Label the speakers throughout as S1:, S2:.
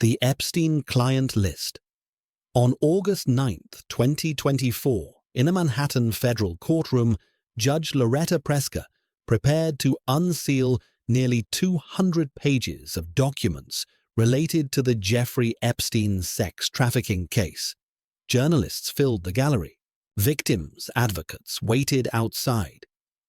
S1: The Epstein Client List. On August 9, 2024, in a Manhattan federal courtroom, Judge Loretta Preska prepared to unseal nearly 200 pages of documents related to the Jeffrey Epstein sex trafficking case. Journalists filled the gallery. Victims' advocates waited outside.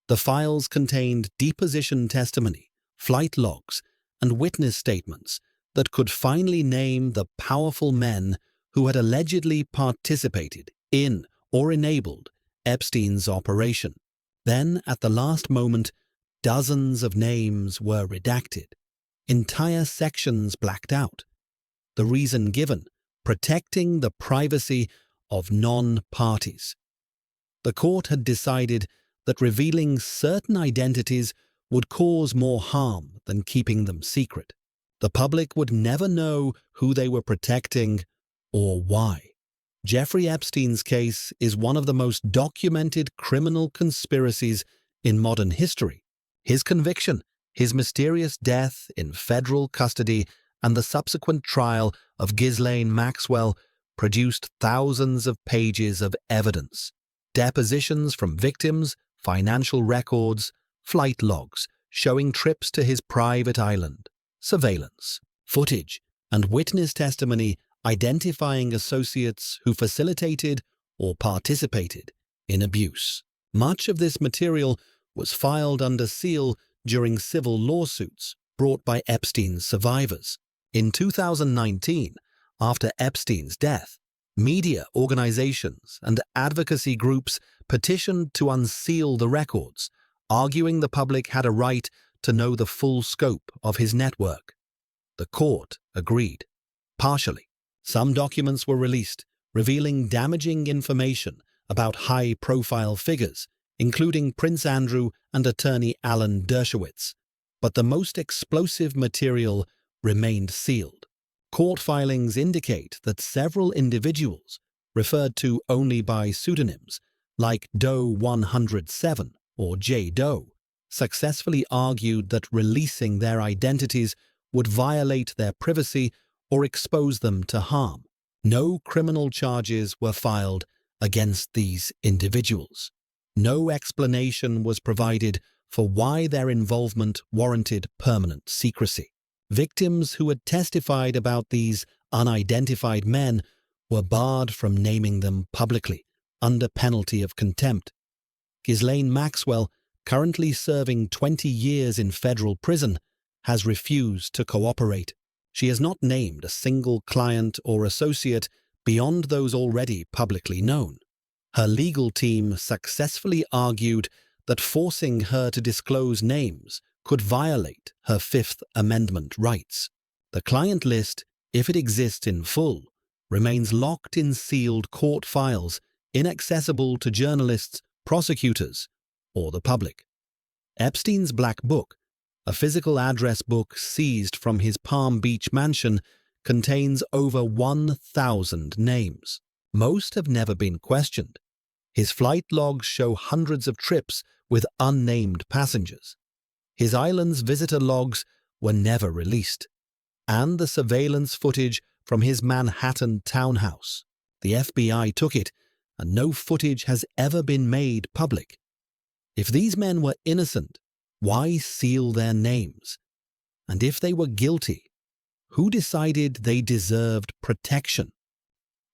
S1: The files contained deposition testimony, flight logs, and witness statements that could finally name the powerful men who had allegedly participated in or enabled Epstein's operation. Then, at the last moment, dozens of names were redacted. Entire sections blacked out. The reason given: protecting the privacy of non-parties. The court had decided that revealing certain identities would cause more harm than keeping them secret. The public would never know who they were protecting or why. Jeffrey Epstein's case is one of the most documented criminal conspiracies in modern history. His conviction, his mysterious death in federal custody, and the subsequent trial of Ghislaine Maxwell produced thousands of pages of evidence. Depositions from victims, financial records, flight logs showing trips to his private island, surveillance, footage, and witness testimony identifying associates who facilitated or participated in abuse. Much of this material was filed under seal during civil lawsuits brought by Epstein's survivors. In 2019, after Epstein's death, media organizations and advocacy groups petitioned to unseal the records, arguing the public had a right to know the full scope of his network. The court agreed. Partially. Some documents were released, revealing damaging information about high-profile figures, including Prince Andrew and attorney Alan Dershowitz. But the most explosive material remained sealed. Court filings indicate that several individuals, referred to only by pseudonyms, like Doe 107 or J. Doe, successfully argued that releasing their identities would violate their privacy or expose them to harm. No criminal charges were filed against these individuals. No explanation was provided for why their involvement warranted permanent secrecy. Victims who had testified about these unidentified men were barred from naming them publicly, under penalty of contempt. Ghislaine Maxwell, currently serving 20 years in federal prison, has refused to cooperate. She has not named a single client or associate beyond those already publicly known. Her legal team successfully argued that forcing her to disclose names could violate her Fifth Amendment rights. The client list, if it exists in full, remains locked in sealed court files, inaccessible to journalists, prosecutors, or the public. Epstein's Black Book, a physical address book seized from his Palm Beach mansion, contains over 1,000 names. Most have never been questioned. His flight logs show hundreds of trips with unnamed passengers. His island's visitor logs were never released. And the surveillance footage from his Manhattan townhouse. The FBI took it, and no footage has ever been made public. If these men were innocent, why seal their names? And if they were guilty, who decided they deserved protection?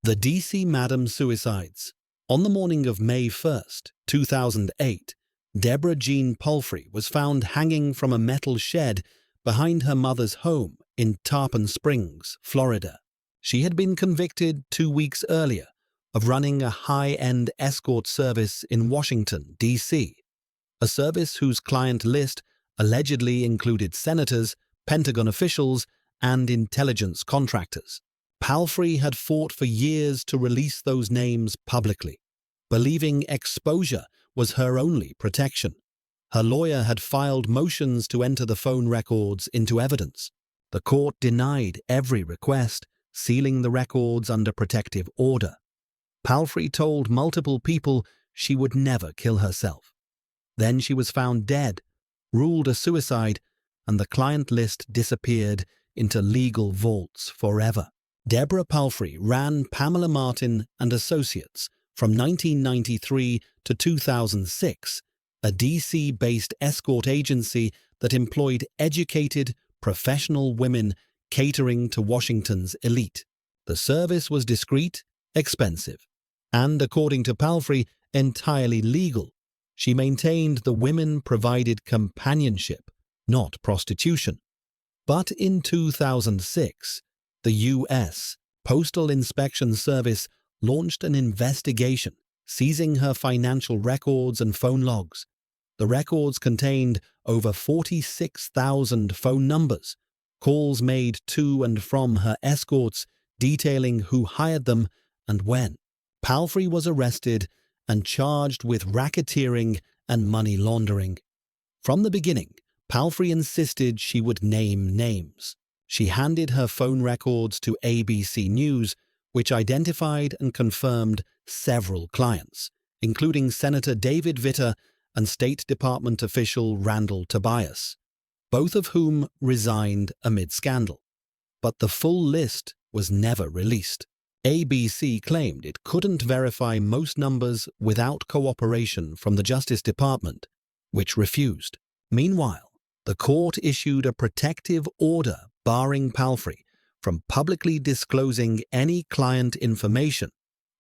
S1: The D.C. Madam Suicides. On the morning of May 1, 2008, Deborah Jean Palfrey was found hanging from a metal shed behind her mother's home in Tarpon Springs, Florida. She had been convicted 2 weeks earlier of running a high-end escort service in Washington, D.C., a service whose client list allegedly included senators, Pentagon officials, and intelligence contractors. Palfrey had fought for years to release those names publicly, believing exposure was her only protection. Her lawyer had filed motions to enter the phone records into evidence. The court denied every request, sealing the records under protective order. Palfrey told multiple people she would never kill herself. Then she was found dead, ruled a suicide, and the client list disappeared into legal vaults forever. Deborah Palfrey ran Pamela Martin and Associates from 1993 to 2006, a DC-based escort agency that employed educated, professional women catering to Washington's elite. The service was discreet, expensive, and, according to Palfrey, entirely legal. She maintained the women provided companionship, not prostitution. But in 2006, the U.S. Postal Inspection Service launched an investigation, seizing her financial records and phone logs. The records contained over 46,000 phone numbers, calls made to and from her escorts detailing who hired them and when. Palfrey was arrested and charged with racketeering and money laundering. From the beginning, Palfrey insisted she would name names. She handed her phone records to ABC News, which identified and confirmed several clients, including Senator David Vitter and State Department official Randall Tobias, both of whom resigned amid scandal. But the full list was never released. ABC claimed it couldn't verify most numbers without cooperation from the Justice Department, which refused. Meanwhile, the court issued a protective order barring Palfrey from publicly disclosing any client information,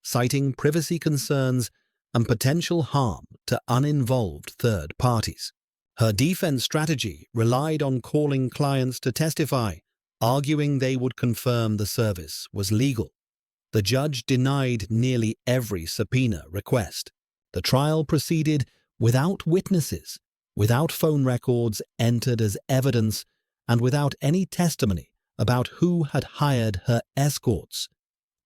S1: citing privacy concerns and potential harm to uninvolved third parties. Her defense strategy relied on calling clients to testify, arguing they would confirm the service was legal. The judge denied nearly every subpoena request. The trial proceeded without witnesses, without phone records entered as evidence, and without any testimony about who had hired her escorts.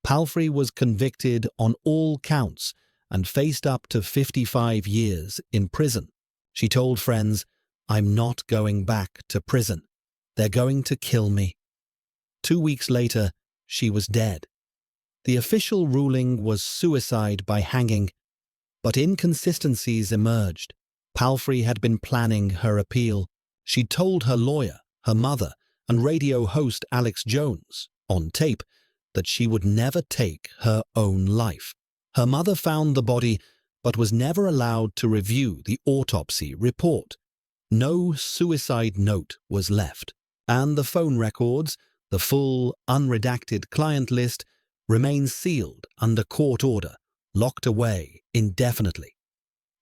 S1: Palfrey was convicted on all counts and faced up to 55 years in prison. She told friends, "I'm not going back to prison. They're going to kill me." 2 weeks later, she was dead. The official ruling was suicide by hanging, but inconsistencies emerged. Palfrey had been planning her appeal. She told her lawyer, her mother, and radio host Alex Jones, on tape, that she would never take her own life. Her mother found the body, but was never allowed to review the autopsy report. No suicide note was left, and the phone records, the full, unredacted client list, remain sealed under court order, locked away indefinitely.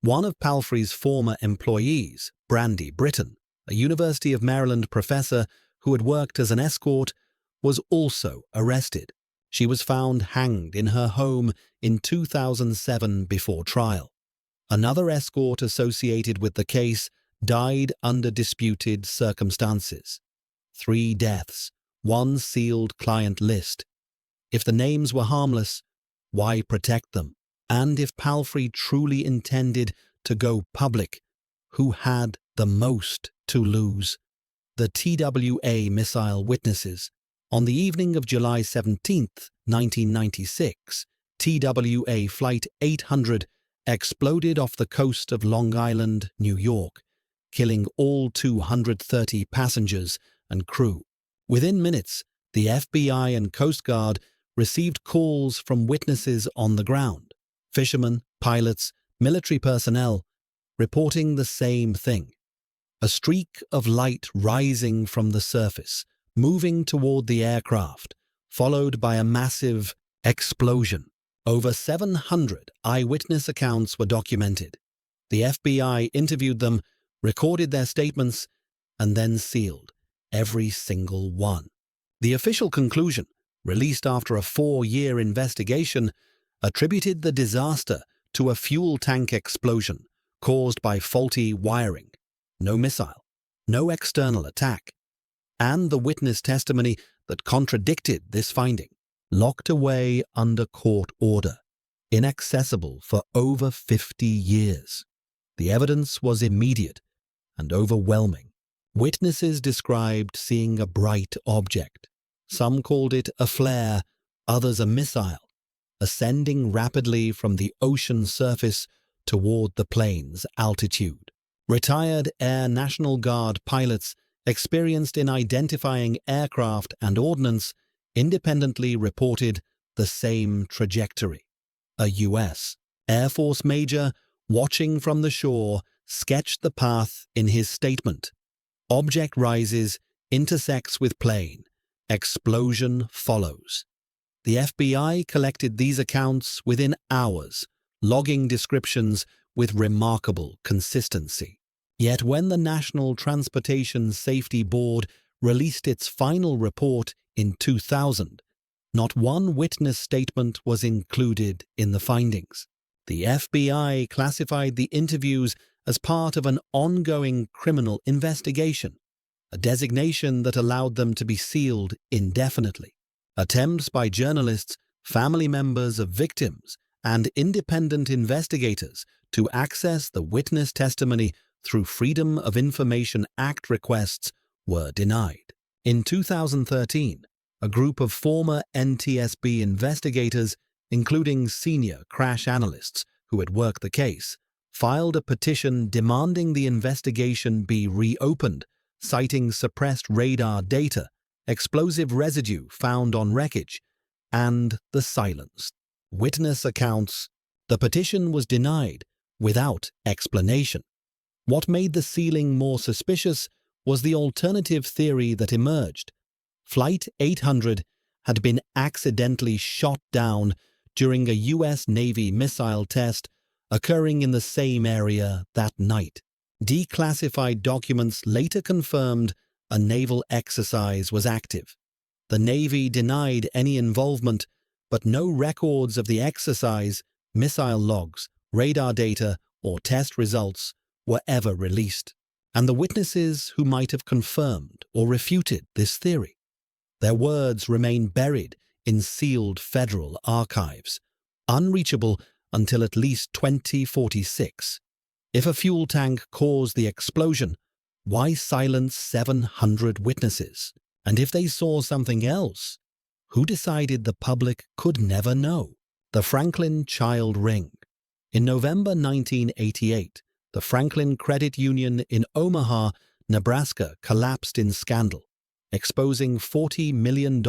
S1: One of Palfrey's former employees, Brandy Britton, a University of Maryland professor who had worked as an escort, was also arrested. She was found hanged in her home in 2007 before trial. Another escort associated with the case died under disputed circumstances. 3 deaths, 1 sealed client list. If the names were harmless, why protect them? And if Palfrey truly intended to go public, who had the most to lose? The TWA missile witnesses. On the evening of July 17, 1996, TWA Flight 800 exploded off the coast of Long Island, New York, killing all 230 passengers and crew. Within minutes, the FBI and Coast Guard received calls from witnesses on the ground, fishermen, pilots, military personnel, reporting the same thing. A streak of light rising from the surface, moving toward the aircraft, followed by a massive explosion. Over 700 eyewitness accounts were documented. The FBI interviewed them, recorded their statements, and then sealed every single one. The official conclusion, released after a 4-year investigation, attributed the disaster to a fuel tank explosion caused by faulty wiring. No missile, no external attack. And the witness testimony that contradicted this finding, locked away under court order, inaccessible for over 50 years. The evidence was immediate and overwhelming. Witnesses described seeing a bright object. Some called it a flare, others a missile, ascending rapidly from the ocean surface toward the plane's altitude. Retired Air National Guard pilots experienced in identifying aircraft and ordnance, independently reported the same trajectory. A U.S. Air Force major, watching from the shore, sketched the path in his statement. Object rises, intersects with plane. Explosion follows. The FBI collected these accounts within hours, logging descriptions with remarkable consistency. Yet when the National Transportation Safety Board released its final report in 2000, not one witness statement was included in the findings. The FBI classified the interviews as part of an ongoing criminal investigation, a designation that allowed them to be sealed indefinitely. Attempts by journalists, family members of victims, and independent investigators to access the witness testimony through Freedom of Information Act requests were denied. In 2013, a group of former NTSB investigators, including senior crash analysts who had worked the case, filed a petition demanding the investigation be reopened, citing suppressed radar data, explosive residue found on wreckage, and the silenced witness accounts. The petition was denied without explanation. What made the sealing more suspicious was the alternative theory that emerged. Flight 800 had been accidentally shot down during a U.S. Navy missile test occurring in the same area that night. Declassified documents later confirmed a naval exercise was active. The Navy denied any involvement, but no records of the exercise, missile logs, radar data, or test results were ever released. And the witnesses who might have confirmed or refuted this theory, their words remain buried in sealed federal archives, unreachable until at least 2046. If a fuel tank caused the explosion, why silence 700 witnesses? And if they saw something else, who decided the public could never know? The Franklin Child Ring. In November 1988, the Franklin Credit Union in Omaha, Nebraska collapsed in scandal, exposing $40 million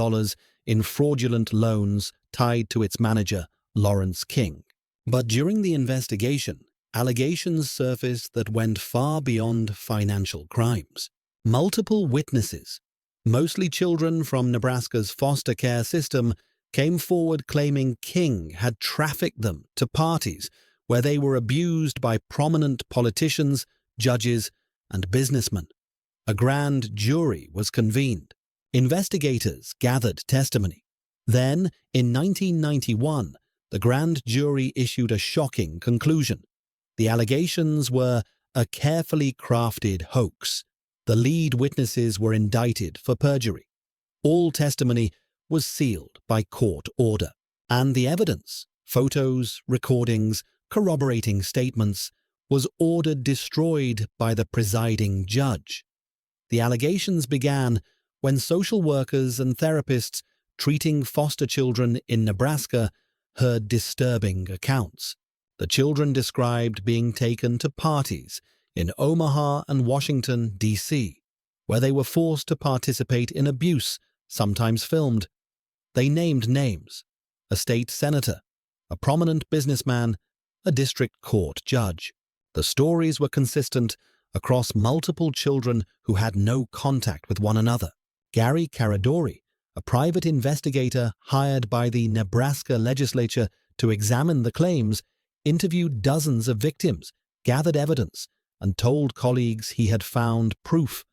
S1: in fraudulent loans tied to its manager, Lawrence King. But during the investigation, allegations surfaced that went far beyond financial crimes. Multiple witnesses, mostly children from Nebraska's foster care system, came forward claiming King had trafficked them to parties where they were abused by prominent politicians, judges, and businessmen. A grand jury was convened. Investigators gathered testimony. Then, in 1991, the grand jury issued a shocking conclusion. The allegations were a carefully crafted hoax. The lead witnesses were indicted for perjury. All testimony was sealed by court order, and the evidence, photos, recordings, corroborating statements, was ordered destroyed by the presiding judge. The allegations began when social workers and therapists treating foster children in Nebraska heard disturbing accounts. The children described being taken to parties in Omaha and Washington, D.C., where they were forced to participate in abuse, sometimes filmed. They named names: a state senator, a prominent businessman, a district court judge. The stories were consistent across multiple children who had no contact with one another. Gary Caradori, a private investigator hired by the Nebraska legislature to examine the claims, interviewed dozens of victims, gathered evidence, and told colleagues he had found proof,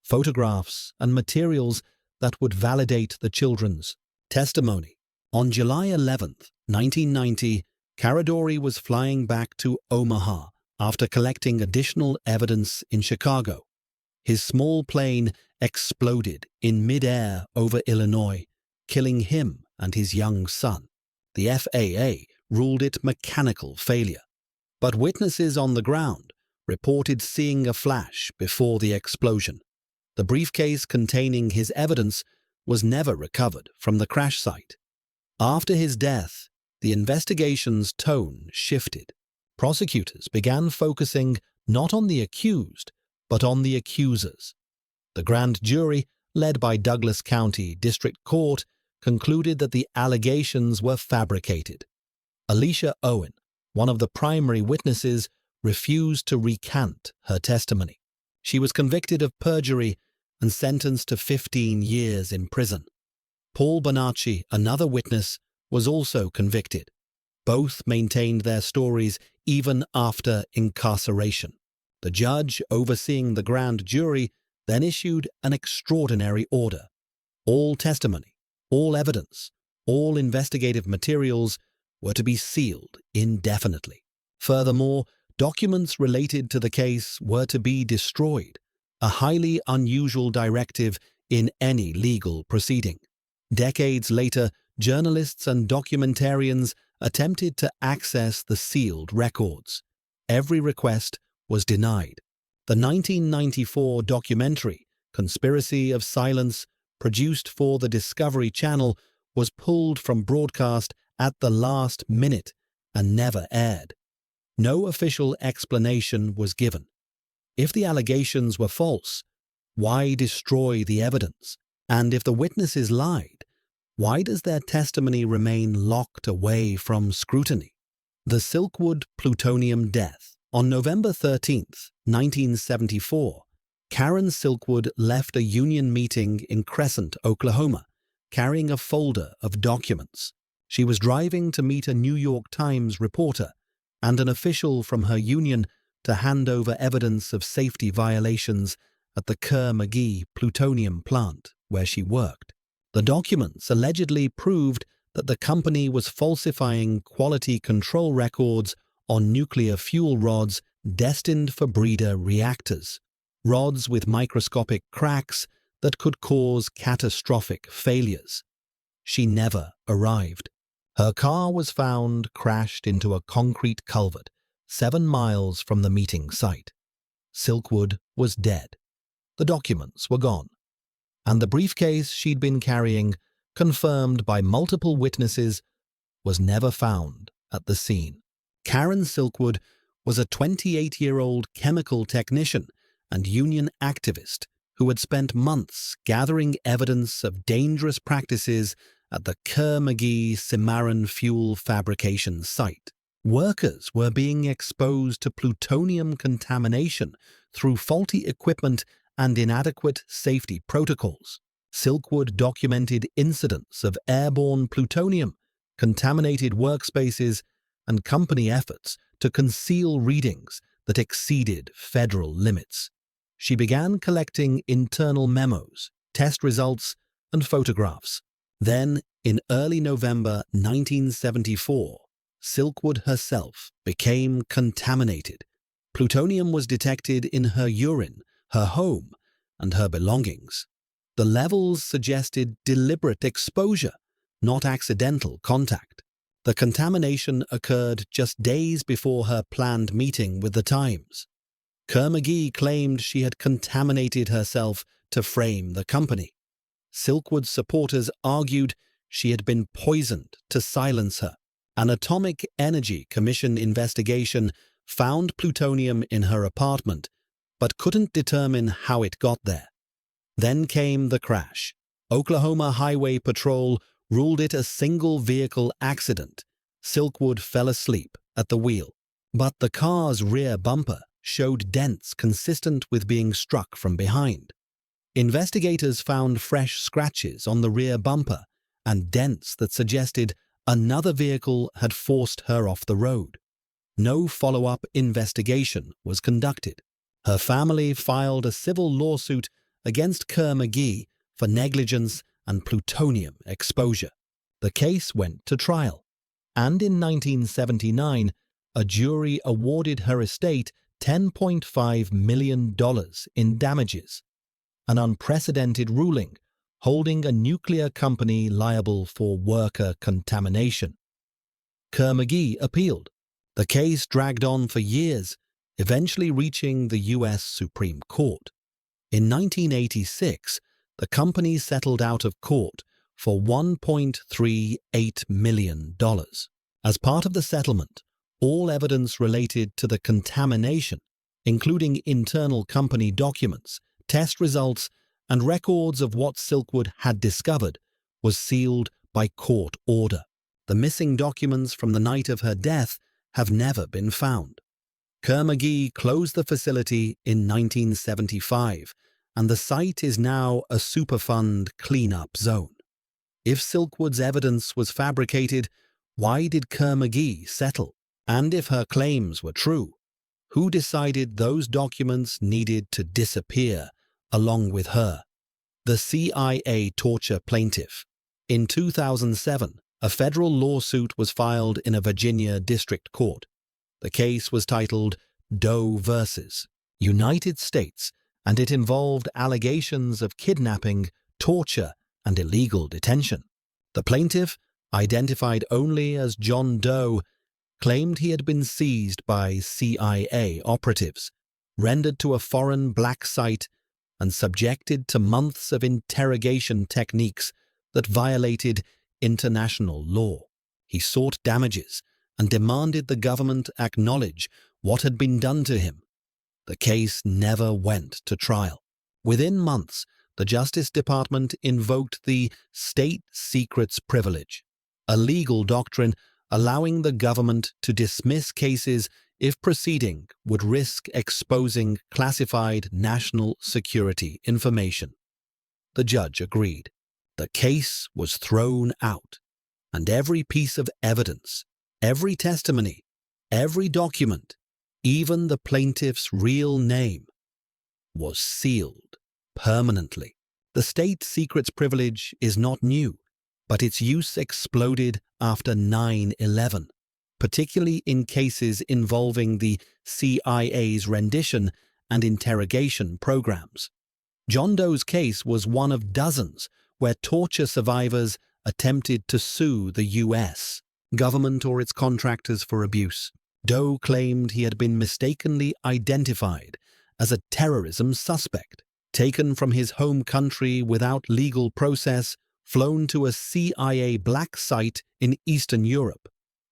S1: photographs, and materials that would validate the children's testimony. On July 11, 1990, Caradori was flying back to Omaha after collecting additional evidence in Chicago. His small plane exploded in mid-air over Illinois, killing him and his young son. The FAA ruled it mechanical failure, but witnesses on the ground reported seeing a flash before the explosion. The briefcase containing his evidence was never recovered from the crash site. After his death, the investigation's tone shifted. Prosecutors began focusing not on the accused, but on the accusers. The grand jury, led by Douglas County District Court, concluded that the allegations were fabricated. Alicia Owen, one of the primary witnesses, refused to recant her testimony. She was convicted of perjury and sentenced to 15 years in prison. Paul Bonacci, another witness, was also convicted. Both maintained their stories even after incarceration. The judge overseeing the grand jury then issued an extraordinary order. All testimony, all evidence, all investigative materials were to be sealed indefinitely. Furthermore, documents related to the case were to be destroyed, a highly unusual directive in any legal proceeding. Decades later, journalists and documentarians attempted to access the sealed records. Every request was denied. The 1994 documentary, Conspiracy of Silence, produced for the Discovery Channel, was pulled from broadcast at the last minute and never aired. No official explanation was given. If the allegations were false, why destroy the evidence? And if the witnesses lied, why does their testimony remain locked away from scrutiny? The Silkwood plutonium death. On November 13, 1974, Karen Silkwood left a union meeting in Crescent, Oklahoma, carrying a folder of documents. She was driving to meet a New York Times reporter and an official from her union to hand over evidence of safety violations at the Kerr-McGee plutonium plant where she worked. The documents allegedly proved that the company was falsifying quality control records on nuclear fuel rods destined for breeder reactors, rods with microscopic cracks that could cause catastrophic failures. She never arrived. Her car was found crashed into a concrete culvert 7 miles from the meeting site. Silkwood was dead. The documents were gone. And the briefcase she'd been carrying, confirmed by multiple witnesses, was never found at the scene. Karen Silkwood was a 28-year-old chemical technician and union activist who had spent months gathering evidence of dangerous practices at the Kerr-McGee Cimarron fuel fabrication site. Workers were being exposed to plutonium contamination through faulty equipment and inadequate safety protocols. Silkwood documented incidents of airborne plutonium, contaminated workspaces, and company efforts to conceal readings that exceeded federal limits. She began collecting internal memos, test results, and photographs. Then, in early November 1974, Silkwood herself became contaminated. Plutonium was detected in her urine, her home, and her belongings. The levels suggested deliberate exposure, not accidental contact. The contamination occurred just days before her planned meeting with the Times. Kerr-McGee claimed she had contaminated herself to frame the company. Silkwood's supporters argued she had been poisoned to silence her. An Atomic Energy Commission investigation found plutonium in her apartment, but couldn't determine how it got there. Then came the crash. Oklahoma Highway Patrol ruled it a single-vehicle accident. Silkwood fell asleep at the wheel, but the car's rear bumper showed dents consistent with being struck from behind. Investigators found fresh scratches on the rear bumper and dents that suggested another vehicle had forced her off the road. No follow-up investigation was conducted. Her family filed a civil lawsuit against Kerr-McGee for negligence and plutonium exposure. The case went to trial, and in 1979, a jury awarded her estate $10.5 million in damages, an unprecedented ruling holding a nuclear company liable for worker contamination. Kerr-McGee appealed. The case dragged on for years, eventually reaching the U.S. Supreme Court. In 1986, the company settled out of court for $1.38 million. As part of the settlement, all evidence related to the contamination, including internal company documents, test results, and records of what Silkwood had discovered was sealed by court order. The missing documents from the night of her death have never been found. Kerr-McGee closed the facility in 1975, and the site is now a Superfund cleanup zone. If Silkwood's evidence was fabricated, why did Kerr-McGee settle? And if her claims were true, who decided those documents needed to disappear along with her? The CIA torture plaintiff. In 2007, a federal lawsuit was filed in a Virginia district court. The case was titled Doe vs. United States, and it involved allegations of kidnapping, torture, and illegal detention. The plaintiff, identified only as John Doe, claimed he had been seized by CIA operatives, rendered to a foreign black site, and subjected to months of interrogation techniques that violated international law. He sought damages and demanded the government acknowledge what had been done to him. The case never went to trial. Within months, the Justice Department invoked the state secrets privilege, a legal doctrine allowing the government to dismiss cases if proceeding would risk exposing classified national security information. The judge agreed. The case was thrown out, and every piece of evidence, every testimony, every document, even the plaintiff's real name, was sealed permanently. The state secrets privilege is not new, but its use exploded after 9/11, particularly in cases involving the CIA's rendition and interrogation programs. John Doe's case was one of dozens where torture survivors attempted to sue the U.S. government or its contractors for abuse. Doe claimed he had been mistakenly identified as a terrorism suspect, taken from his home country without legal process, flown to a CIA black site in Eastern Europe,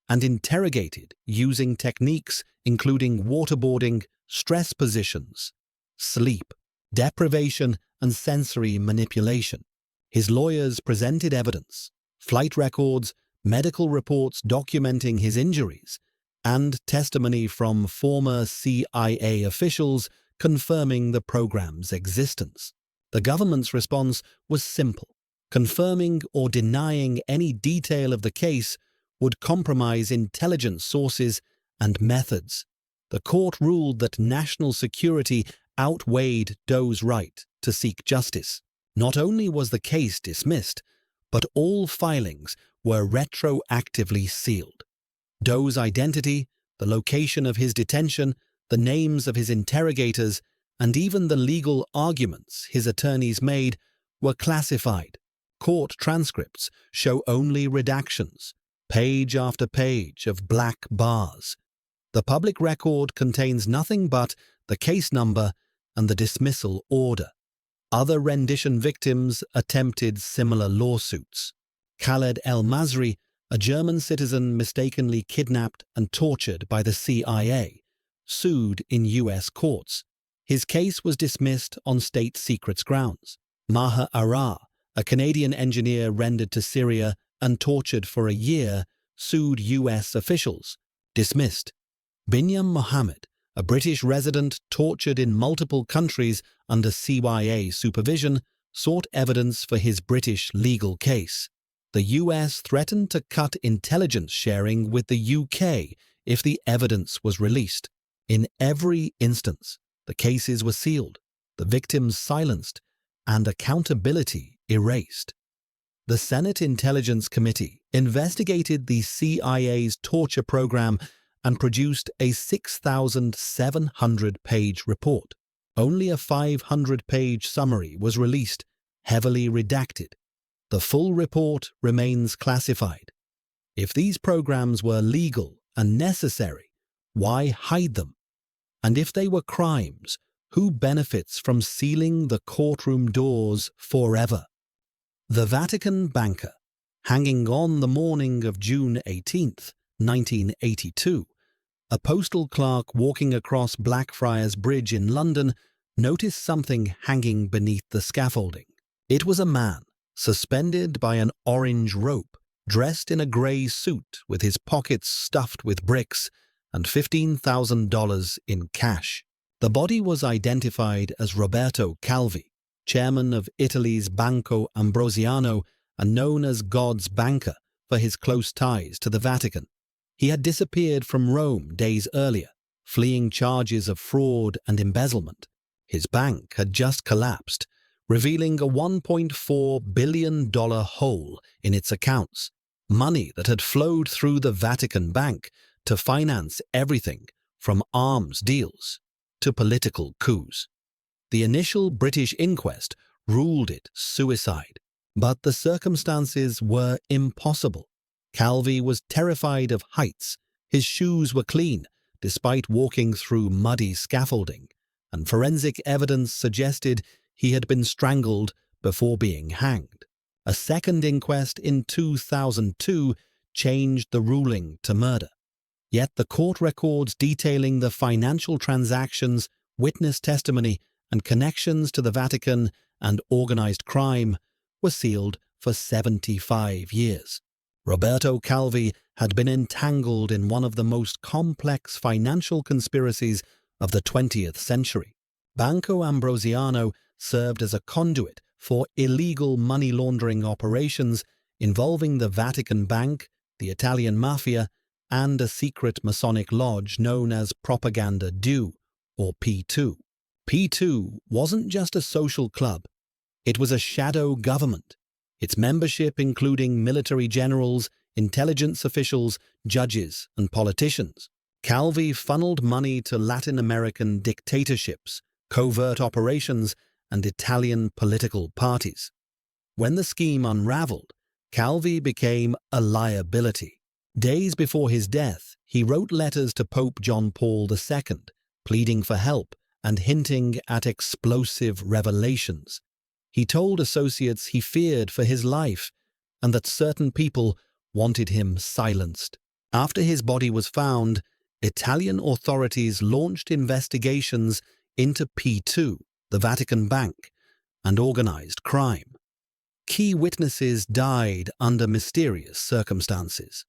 S1: and interrogated using techniques including waterboarding, stress positions, sleep, deprivation, and sensory manipulation. His lawyers presented evidence, flight records, medical reports documenting his injuries, and testimony from former CIA officials confirming the program's existence. The government's response was simple. Confirming or denying any detail of the case would compromise intelligence sources and methods. The court ruled that national security outweighed Doe's right to seek justice. Not only was the case dismissed, but all filings were retroactively sealed. Doe's identity, the location of his detention, the names of his interrogators, and even the legal arguments his attorneys made were classified. Court transcripts show only redactions, page after page of black bars. The public record contains nothing but the case number and the dismissal order. Other rendition victims attempted similar lawsuits. Khaled El-Masri, a German citizen mistakenly kidnapped and tortured by the CIA, sued in U.S. courts. His case was dismissed on state secrets grounds. Maher Arar, a Canadian engineer rendered to Syria and tortured for a year, sued U.S. officials. Dismissed. Binyam Mohammed, a British resident tortured in multiple countries under CIA supervision, sought evidence for his British legal case. The US threatened to cut intelligence sharing with the UK if the evidence was released. In every instance, the cases were sealed, the victims silenced, and accountability erased. The Senate Intelligence Committee investigated the CIA's torture program and produced a 6,700-page report. Only a 500-page summary was released, heavily redacted. The full report remains classified. If these programs were legal and necessary, why hide them? And if they were crimes, who benefits from sealing the courtroom doors forever? The Vatican banker, hanging on the morning of June 18, 1982, a postal clerk walking across Blackfriars Bridge in London, noticed something hanging beneath the scaffolding. It was a man, suspended by an orange rope, dressed in a grey suit with his pockets stuffed with bricks and $15,000 in cash. The body was identified as Roberto Calvi, chairman of Italy's Banco Ambrosiano and known as God's banker for his close ties to the Vatican. He had disappeared from Rome days earlier, fleeing charges of fraud and embezzlement. His bank had just collapsed, revealing a $1.4 billion hole in its accounts, money that had flowed through the Vatican Bank to finance everything from arms deals to political coups. The initial British inquest ruled it suicide, but the circumstances were impossible. Calvi was terrified of heights, his shoes were clean, despite walking through muddy scaffolding, and forensic evidence suggested he had been strangled before being hanged. A second inquest in 2002 changed the ruling to murder. Yet the court records detailing the financial transactions, witness testimony, and connections to the Vatican and organized crime were sealed for 75 years. Roberto Calvi had been entangled in one of the most complex financial conspiracies of the 20th century. Banco Ambrosiano served as a conduit for illegal money laundering operations involving the Vatican Bank, the Italian Mafia, and a secret Masonic lodge known as Propaganda Due, or P2. P2 wasn't just a social club, it was a shadow government. Its membership including military generals, intelligence officials, judges, and politicians. Calvi funneled money to Latin American dictatorships, covert operations, and Italian political parties. When the scheme unraveled, Calvi became a liability. Days before his death, he wrote letters to Pope John Paul II, pleading for help and hinting at explosive revelations. He told associates he feared for his life and that certain people wanted him silenced. After his body was found, Italian authorities launched investigations into P2, the Vatican Bank, and organized crime. Key witnesses died under mysterious circumstances.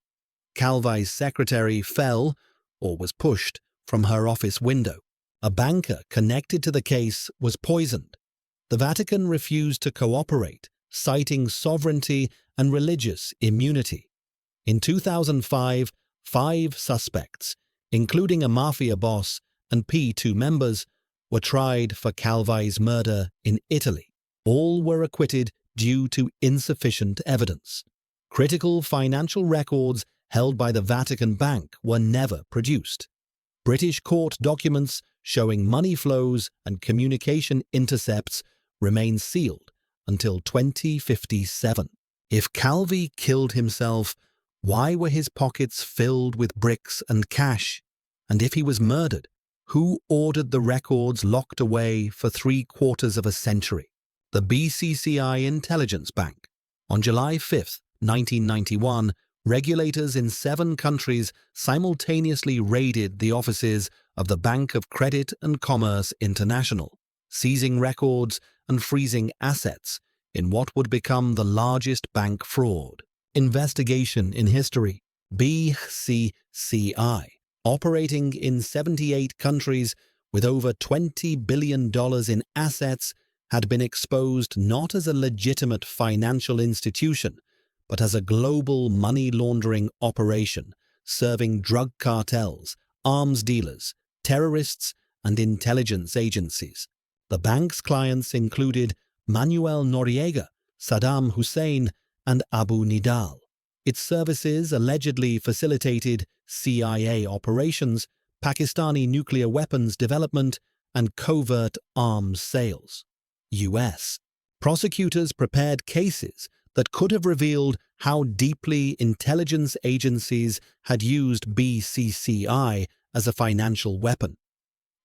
S1: Calvi's secretary fell, or was pushed, from her office window. A banker connected to the case was poisoned. The Vatican refused to cooperate, citing sovereignty and religious immunity. In 2005, 5 suspects, including a mafia boss and P2 members, were tried for Calvi's murder in Italy. All were acquitted due to insufficient evidence. Critical financial records held by the Vatican Bank were never produced. British court documents showing money flows and communication intercepts remain sealed until 2057. If Calvi killed himself, why were his pockets filled with bricks and cash? And if he was murdered, who ordered the records locked away for 3/4 of a century? The BCCI Intelligence Bank. On July 5, 1991, regulators in 7 countries simultaneously raided the offices of the Bank of Credit and Commerce International, seizing records and freezing assets in what would become the largest bank fraud investigation in history. BCCI, operating in 78 countries with over $20 billion in assets, had been exposed not as a legitimate financial institution, but as a global money laundering operation serving drug cartels, arms dealers, terrorists, and intelligence agencies. The bank's clients included Manuel Noriega, Saddam Hussein, and Abu Nidal. Its services allegedly facilitated CIA operations, Pakistani nuclear weapons development, and covert arms sales. U.S. prosecutors prepared cases that could have revealed how deeply intelligence agencies had used BCCI as a financial weapon.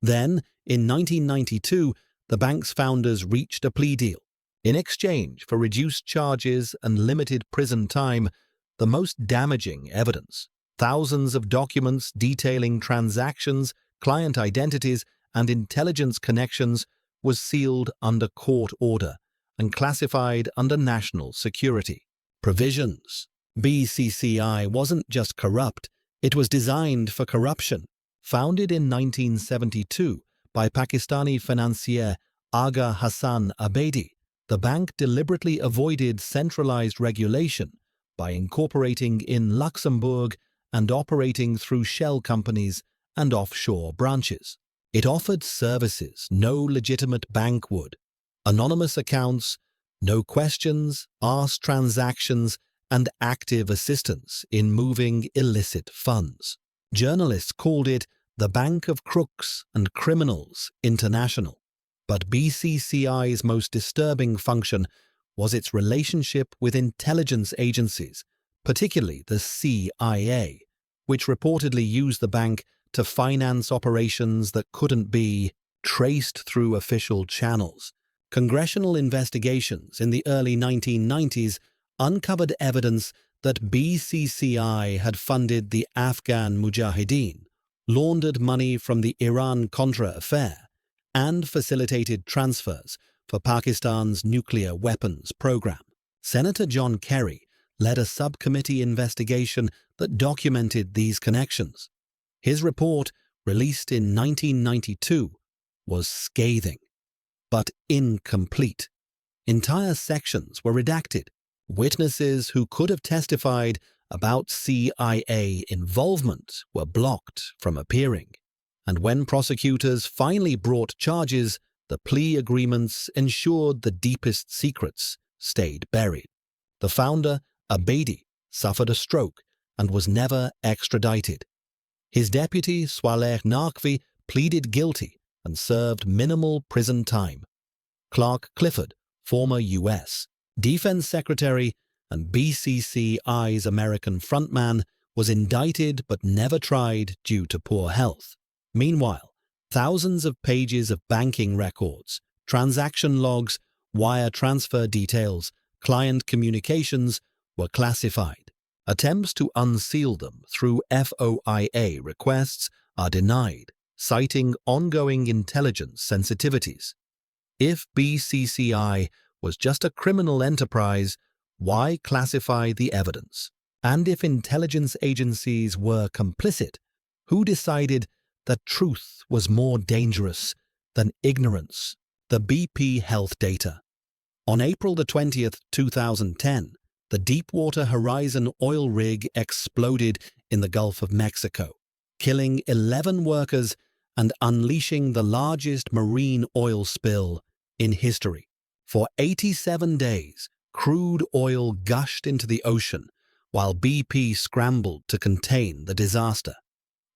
S1: Then, in 1992, the bank's founders reached a plea deal. In exchange for reduced charges and limited prison time, the most damaging evidence, thousands of documents detailing transactions, client identities, and intelligence connections, was sealed under court order and classified under national security provisions. BCCI wasn't just corrupt, it was designed for corruption. Founded in 1972 by Pakistani financier Aga Hassan Abedi, the bank deliberately avoided centralized regulation by incorporating in Luxembourg and operating through shell companies and offshore branches. It offered services no legitimate bank would: anonymous accounts, no questions asked transactions, and active assistance in moving illicit funds. Journalists called it the Bank of Crooks and Criminals International. But BCCI's most disturbing function was its relationship with intelligence agencies, particularly the CIA, which reportedly used the bank to finance operations that couldn't be traced through official channels. Congressional investigations in the early 1990s uncovered evidence that BCCI had funded the Afghan Mujahideen, laundered money from the Iran-Contra affair, and facilitated transfers for Pakistan's nuclear weapons program. Senator John Kerry led a subcommittee investigation that documented these connections. His report, released in 1992, was scathing, but incomplete. Entire sections were redacted. Witnesses who could have testified about CIA involvement were blocked from appearing. And when prosecutors finally brought charges, the plea agreements ensured the deepest secrets stayed buried. The founder, Abedi, suffered a stroke and was never extradited. His deputy, Swaleh Naqvi, pleaded guilty and served minimal prison time. Clark Clifford, former U.S. Defense Secretary and BCCI's American frontman, was indicted but never tried due to poor health. Meanwhile, thousands of pages of banking records, transaction logs, wire transfer details, client communications were classified. Attempts to unseal them through FOIA requests are denied, citing ongoing intelligence sensitivities. If BCCI was just a criminal enterprise, why classify the evidence? And if intelligence agencies were complicit, who decided that truth was more dangerous than ignorance? The BP health data. On April 20th, 2010, the Deepwater Horizon oil rig exploded in the Gulf of Mexico, killing 11 workers and unleashing the largest marine oil spill in history. For 87 days, crude oil gushed into the ocean while BP scrambled to contain the disaster.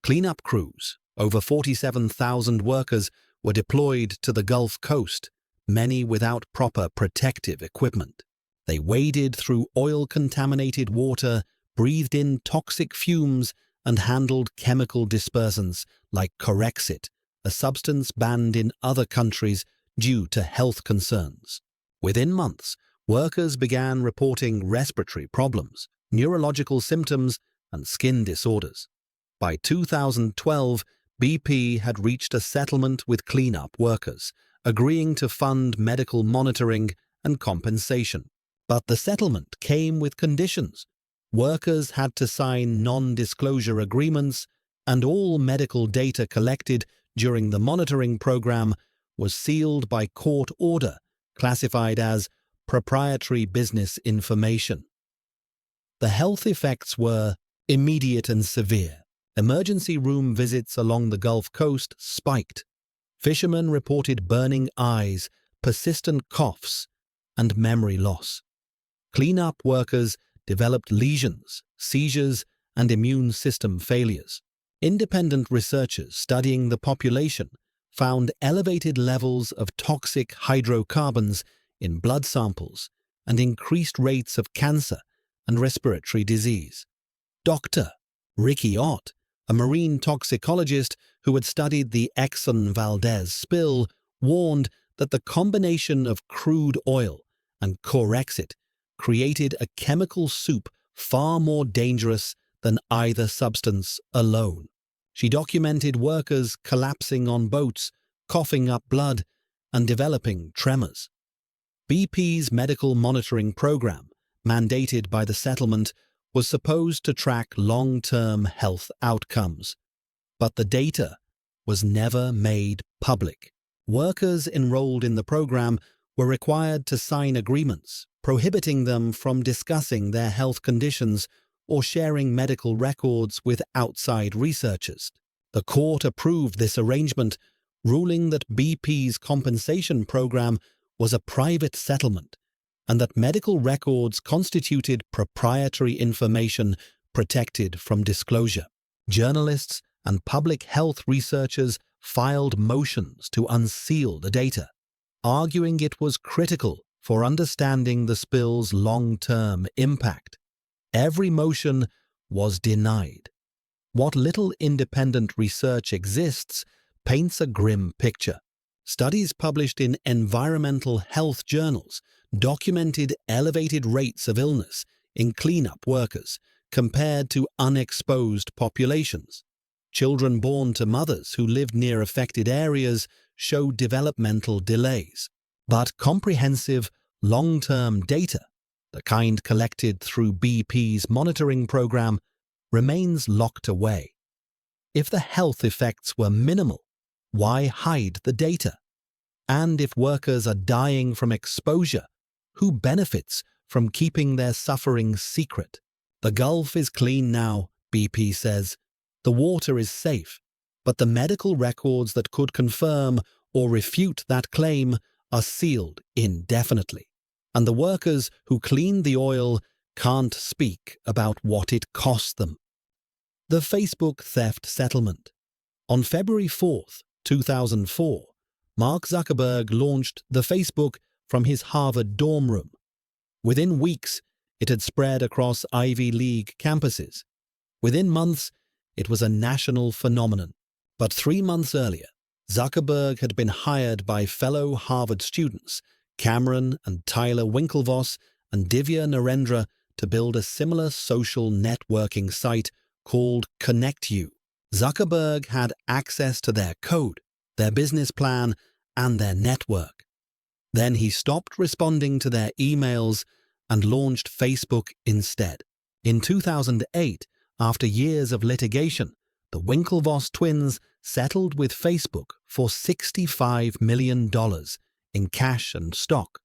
S1: Cleanup crews, over 47,000 workers, were deployed to the Gulf Coast, many without proper protective equipment. They waded through oil-contaminated water, breathed in toxic fumes, and handled chemical dispersants like Corexit, a substance banned in other countries due to health concerns. Within months, workers began reporting respiratory problems, neurological symptoms, and skin disorders. By 2012, BP had reached a settlement with cleanup workers, agreeing to fund medical monitoring and compensation. But the settlement came with conditions. Workers had to sign non-disclosure agreements, and all medical data collected during the monitoring program was sealed by court order, classified as proprietary business information. The health effects were immediate and severe. Emergency room visits along the Gulf Coast spiked. Fishermen reported burning eyes, persistent coughs, and memory loss. Cleanup workers developed lesions, seizures, and immune system failures. Independent researchers studying the population found elevated levels of toxic hydrocarbons in blood samples and increased rates of cancer and respiratory disease. Dr. Ricky Ott, a marine toxicologist who had studied the Exxon Valdez spill, warned that the combination of crude oil and Corexit created a chemical soup far more dangerous than either substance alone. She documented workers collapsing on boats, coughing up blood, and developing tremors. BP's medical monitoring program, mandated by the settlement, was supposed to track long-term health outcomes. But the data was never made public. Workers enrolled in the program were required to sign agreements prohibiting them from discussing their health conditions or sharing medical records with outside researchers. The court approved this arrangement, ruling that BP's compensation program was a private settlement and that medical records constituted proprietary information protected from disclosure. Journalists and public health researchers filed motions to unseal the data, arguing it was critical for understanding the spill's long-term impact. Every motion was denied. What little independent research exists paints a grim picture. Studies published in environmental health journals documented elevated rates of illness in cleanup workers compared to unexposed populations. Children born to mothers who lived near affected areas showed developmental delays. But comprehensive, long-term data, the kind collected through BP's monitoring program, remains locked away. If the health effects were minimal, why hide the data? And if workers are dying from exposure, who benefits from keeping their suffering secret? The Gulf is clean now, BP says. The water is safe, but the medical records that could confirm or refute that claim are sealed indefinitely, and the workers who cleaned the oil can't speak about what it cost them. The Facebook theft settlement. On February 4, 2004, Mark Zuckerberg launched the Facebook from his Harvard dorm room. Within weeks, it had spread across Ivy League campuses. Within months, it was a national phenomenon. But 3 months earlier, Zuckerberg had been hired by fellow Harvard students, Cameron and Tyler Winklevoss and Divya Narendra, to build a similar social networking site called ConnectU. Zuckerberg had access to their code, their business plan, and their network. Then he stopped responding to their emails and launched Facebook instead. In 2008, after years of litigation, the Winklevoss twins settled with Facebook for $65 million in cash and stock.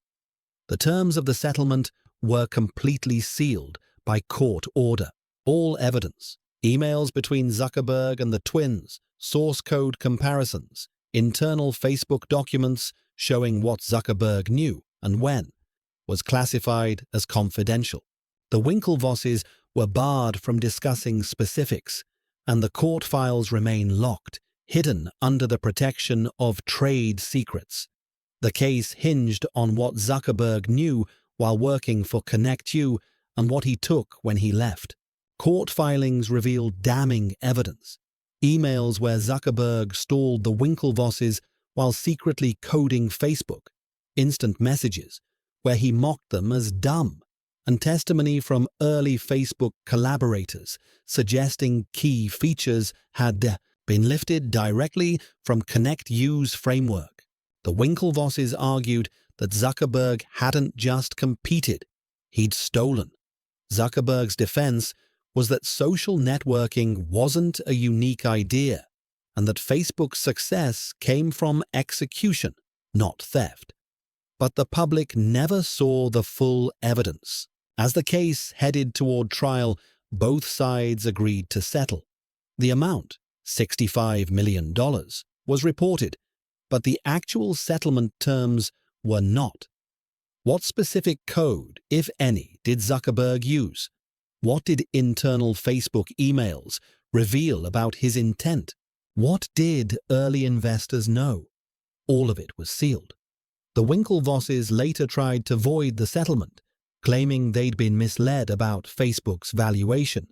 S1: The terms of the settlement were completely sealed by court order. All evidence, emails between Zuckerberg and the twins, source code comparisons, internal Facebook documents showing what Zuckerberg knew and when, was classified as confidential. The Winklevosses were barred from discussing specifics, and the court files remain locked, hidden under the protection of trade secrets. The case hinged on what Zuckerberg knew while working for ConnectU and what he took when he left. Court filings revealed damning evidence. Emails where Zuckerberg stalled the Winklevosses while secretly coding Facebook, instant messages where he mocked them as dumb, and testimony from early Facebook collaborators suggesting key features had been lifted directly from ConnectU's framework. The Winklevosses argued that Zuckerberg hadn't just competed, he'd stolen. Zuckerberg's defense was that social networking wasn't a unique idea, and that Facebook's success came from execution, not theft. But the public never saw the full evidence. As the case headed toward trial, both sides agreed to settle. The amount, $65 million, was reported, but the actual settlement terms were not. What specific code, if any, did Zuckerberg use? What did internal Facebook emails reveal about his intent? What did early investors know? All of it was sealed. The Winklevosses later tried to void the settlement, claiming they'd been misled about Facebook's valuation.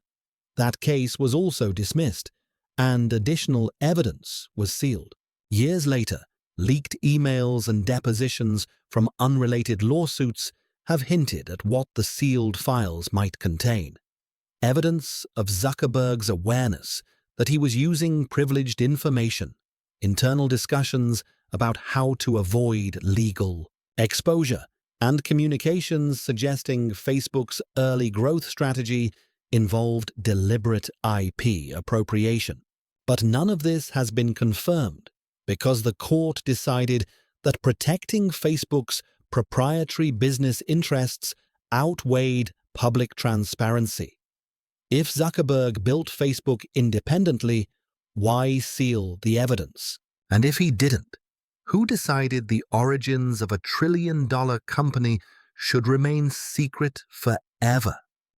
S1: That case was also dismissed, and additional evidence was sealed. Years later, leaked emails and depositions from unrelated lawsuits have hinted at what the sealed files might contain. Evidence of Zuckerberg's awareness that he was using privileged information, internal discussions about how to avoid legal exposure, and communications suggesting Facebook's early growth strategy involved deliberate IP appropriation. But none of this has been confirmed because the court decided that protecting Facebook's proprietary business interests outweighed public transparency. If Zuckerberg built Facebook independently, why seal the evidence? And if he didn't, who decided the origins of a trillion-dollar company should remain secret forever?